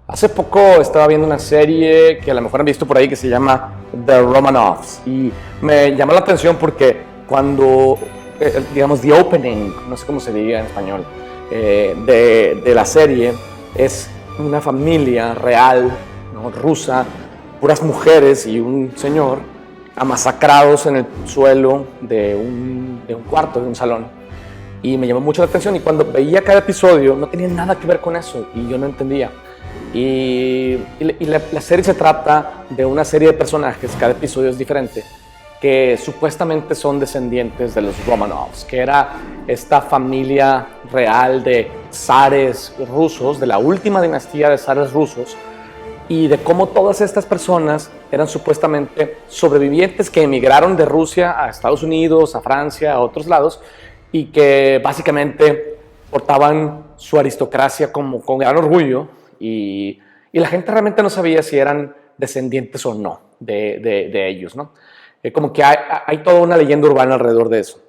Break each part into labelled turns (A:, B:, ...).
A: Hace poco estaba viendo una serie que a lo mejor han visto por ahí que se llama The Romanovs y me llamó la atención porque cuando, digamos, the opening, no sé cómo se diga en español, de la serie es una familia real, ¿no? Rusa, puras mujeres y un señor amasacrados en el suelo de un cuarto, de un salón. Y me llamó mucho la atención y cuando veía cada episodio no tenía nada que ver con eso y yo no entendía. La serie se trata de una serie de personajes, cada episodio es diferente, que supuestamente son descendientes de los Romanovs, que era esta familia real de zares rusos, de la última dinastía de zares rusos, y de cómo todas estas personas eran supuestamente sobrevivientes que emigraron de Rusia a Estados Unidos, a Francia, a otros lados, y que básicamente portaban su aristocracia como con gran orgullo, y la gente realmente no sabía si eran descendientes o no de ellos, ¿no? Como que hay toda una leyenda urbana alrededor de eso.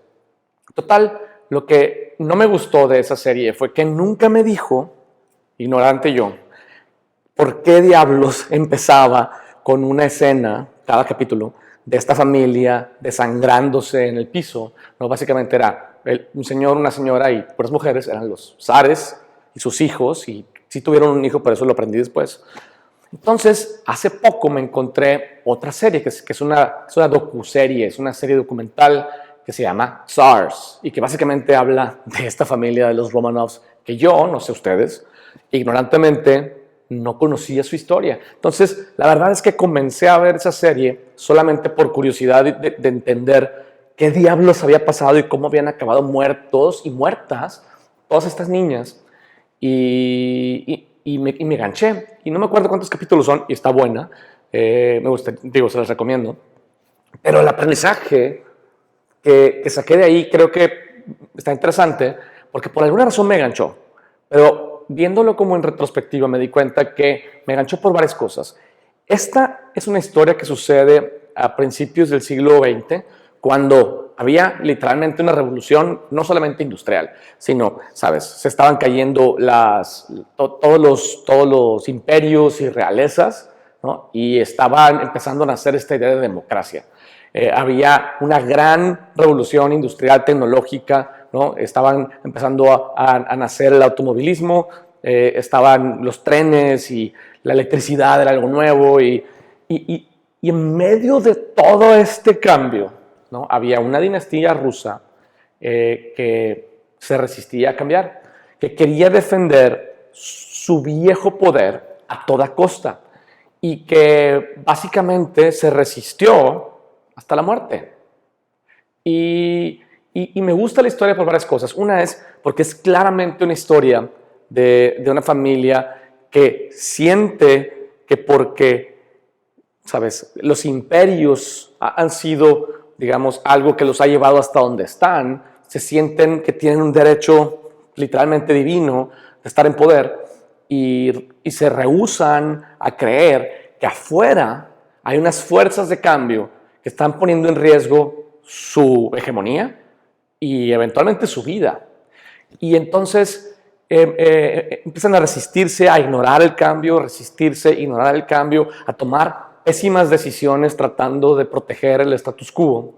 A: Total, lo que no me gustó de esa serie fue que nunca me dijo, ignorante yo, por qué diablos empezaba con una escena, cada capítulo, de esta familia desangrándose en el piso, ¿no? Básicamente era un señor, una señora y puras mujeres, eran los zares y sus hijos, y sí tuvieron un hijo, pero eso lo aprendí después. Entonces, hace poco me encontré otra serie, que es una docuserie, es una serie documental que se llama Tsars, y que básicamente habla de esta familia de los Romanovs, que yo, no sé ustedes, ignorantemente no conocía su historia. Entonces, la verdad es que comencé a ver esa serie solamente por curiosidad de entender qué diablos había pasado y cómo habían acabado muertos y muertas todas estas niñas. Y me enganché. Y no me acuerdo cuántos capítulos son, y está buena. Me gusta, digo, se las recomiendo. Pero el aprendizaje que saqué de ahí creo que está interesante, porque por alguna razón me enganchó. Pero viéndolo como en retrospectiva me di cuenta que me enganchó por varias cosas. Esta es una historia que sucede a principios del siglo XX, cuando había literalmente una revolución, no solamente industrial, sino, ¿sabes? Se estaban cayendo todos los imperios y realezas, ¿no? Y estaban empezando a nacer esta idea de democracia. Había una gran revolución industrial tecnológica, ¿no? Estaban empezando a nacer el automovilismo, estaban los trenes y la electricidad era algo nuevo y en medio de todo este cambio, ¿no? Había una dinastía rusa que se resistía a cambiar, que quería defender su viejo poder a toda costa y que básicamente se resistió hasta la muerte. Y me gusta la historia por varias cosas. Una es porque es claramente una historia de una familia que siente que porque, ¿sabes?, los imperios han sido, digamos, algo que los ha llevado hasta donde están, se sienten que tienen un derecho literalmente divino de estar en poder y se rehúsan a creer que afuera hay unas fuerzas de cambio que están poniendo en riesgo su hegemonía y eventualmente su vida. Y entonces empiezan a resistirse, a ignorar el cambio, ignorar el cambio, a tomar pésimas decisiones tratando de proteger el status quo.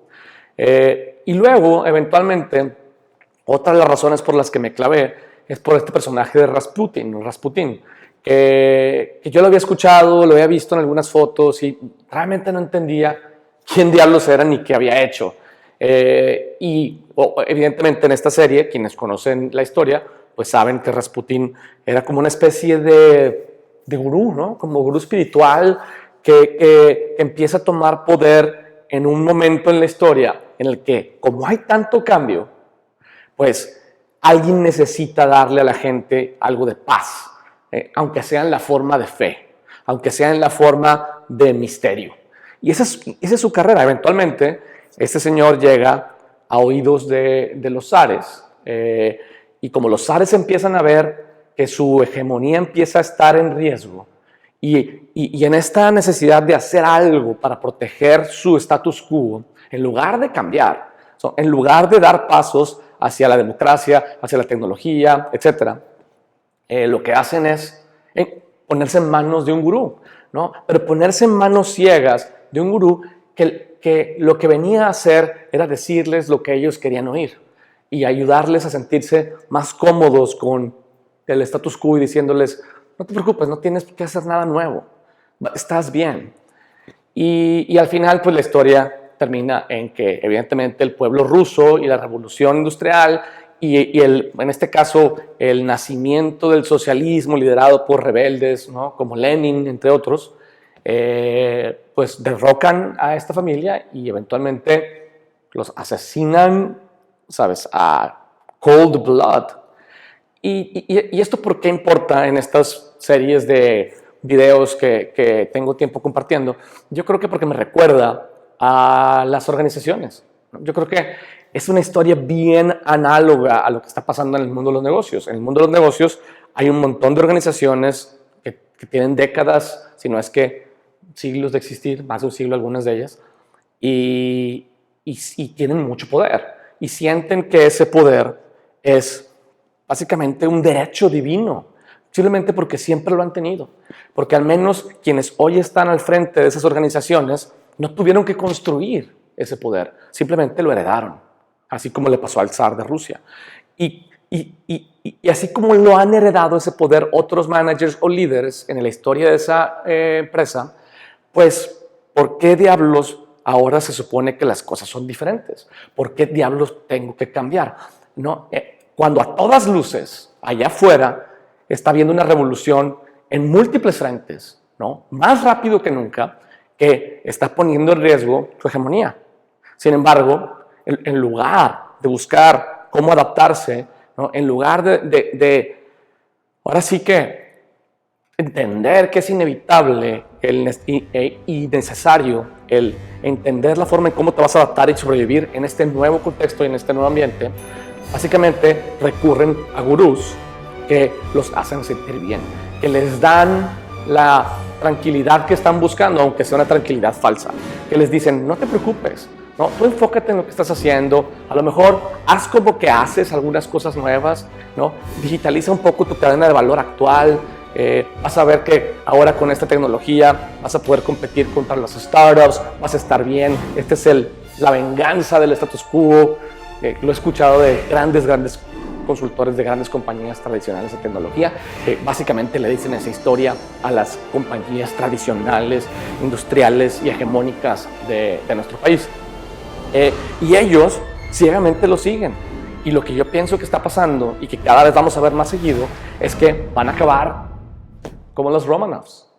A: Y luego, eventualmente, otra de las razones por las que me clavé es por este personaje de Rasputin, que yo lo había escuchado, lo había visto en algunas fotos y realmente no entendía quién diablos era ni qué había hecho. Evidentemente en esta serie, quienes conocen la historia, pues saben que Rasputin era como una especie de gurú, ¿no? Como gurú espiritual que empieza a tomar poder en un momento en la historia en el que, como hay tanto cambio, pues alguien necesita darle a la gente algo de paz, aunque sea en la forma de fe, aunque sea en la forma de misterio. Y esa es su carrera. Eventualmente, este señor llega a oídos de los zares, y como los zares empiezan a ver que su hegemonía empieza a estar en riesgo, y en esta necesidad de hacer algo para proteger su status quo, en lugar de cambiar, en lugar de dar pasos hacia la democracia, hacia la tecnología, etc., lo que hacen es ponerse en manos de un gurú, ¿no? Pero ponerse en manos ciegas de un gurú que lo que venía a hacer era decirles lo que ellos querían oír y ayudarles a sentirse más cómodos con el status quo y diciéndoles, no te preocupes, no tienes que hacer nada nuevo, estás bien. Y al final, pues la historia termina en que evidentemente el pueblo ruso y la revolución industrial en este caso el nacimiento del socialismo liderado por rebeldes, ¿no? Como Lenin, entre otros, pues derrocan a esta familia y eventualmente los asesinan, ¿sabes? A cold blood. ¿Y esto por qué importa en estas series de videos que tengo tiempo compartiendo? Yo creo que porque me recuerda a las organizaciones. Yo creo que es una historia bien análoga a lo que está pasando en el mundo de los negocios. En el mundo de los negocios hay un montón de organizaciones que tienen décadas, si no es que siglos de existir, más de un siglo algunas de ellas, y tienen mucho poder. Y sienten que ese poder es básicamente un derecho divino, simplemente porque siempre lo han tenido. Porque al menos quienes hoy están al frente de esas organizaciones no tuvieron que construir ese poder, simplemente lo heredaron, así como le pasó al zar de Rusia. Y así como lo han heredado ese poder otros managers o líderes en la historia de esa empresa, pues, ¿por qué diablos ahora se supone que las cosas son diferentes? ¿Por qué diablos tengo que cambiar? ¿No? Cuando a todas luces, allá afuera, está habiendo una revolución en múltiples frentes, ¿no? Más rápido que nunca, que está poniendo en riesgo su hegemonía. Sin embargo, en lugar de buscar cómo adaptarse, ¿no? En lugar de ahora sí que entender que es inevitable y necesario el entender la forma en cómo te vas a adaptar y sobrevivir en este nuevo contexto y en este nuevo ambiente, básicamente recurren a gurús que los hacen sentir bien, que les dan la tranquilidad que están buscando, aunque sea una tranquilidad falsa, que les dicen, no te preocupes, ¿no? Tú enfócate en lo que estás haciendo, a lo mejor haz como que haces algunas cosas nuevas, ¿no? Digitaliza un poco tu cadena de valor actual, vas a ver que ahora con esta tecnología vas a poder competir contra las startups, vas a estar bien, esta es la venganza del status quo. Lo he escuchado de grandes consultores de grandes compañías tradicionales de tecnología, que básicamente le dicen esa historia a las compañías tradicionales, industriales y hegemónicas de nuestro país. Y ellos ciegamente lo siguen. Y lo que yo pienso que está pasando y que cada vez vamos a ver más seguido es que van a acabar como los Romanovs.